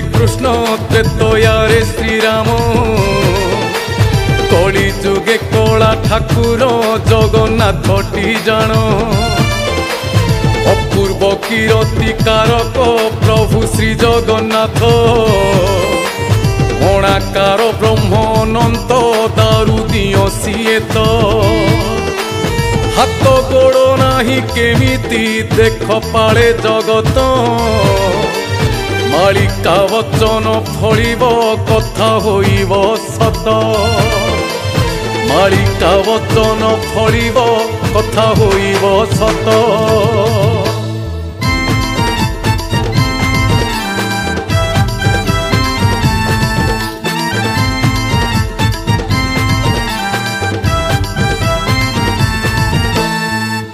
श्रीकृष्ण त्रेतयारे श्रीराम कली जुगे कला ठाकुर जगन्नाथटी जान अपूर्व कीरति कारक प्रभु श्री जगन्नाथ अणाकार ब्रह्म अनंत दारु दियो सीए तो हाथ गोड़ नाही केमिति देख पाले जगत मालिका वचन फलिब कथा होइब सत मालिका वचन फलिब कथा होइब सत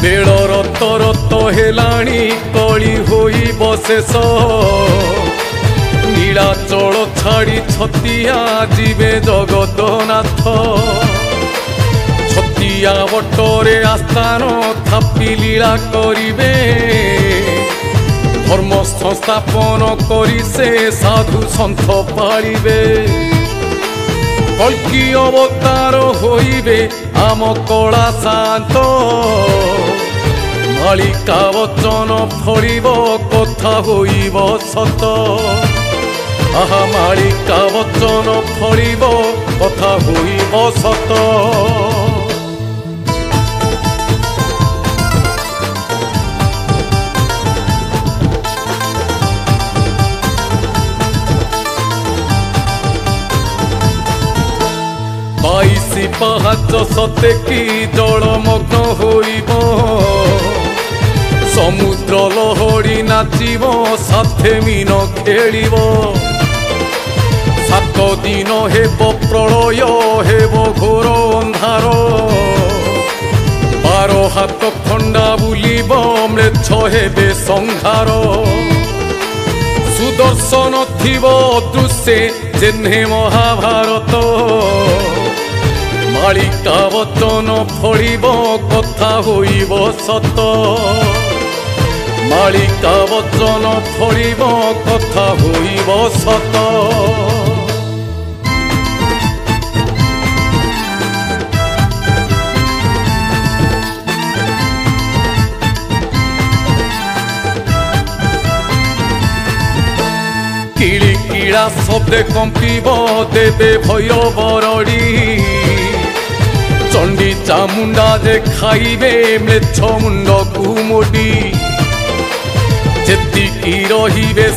बेल रत रत हेलाणी कली होइब शेष नीलाचल छाड़ी छतिया जीवे जगन्नाथ छतिया बटरे आस्थान थापी लीला करिबे धर्म संस्थापन करी से साधु सन्थ पालिबे कल्की अवतार होइबे आम कला शांत मालिका वचन फलिब कथा होइब सत आहा मालिका वचन फलिब कथा होइब सत बाईसी पाहाच सते की जलमग्न होइब समुद्र लहड़ी नाचिब साथे मीन खेलिब सात दिन हेब प्रलय हेब घोर अंधार बार हाथ खंडा बुलिब म्लेच्छ हेबे संहार सुदर्शन थिब दृश्ये जेन्हे महाभारत मालिका वचन फलिब कथा होइब सत मालिका वचन फलिब कथा होइब सत किली कीड़ा शब्दे कंपिब देवे भय बरड़ी चंडी चामुंडा जे खाइबे म्लेच्छ मुंड को मोडी जेतिकी रहिबे।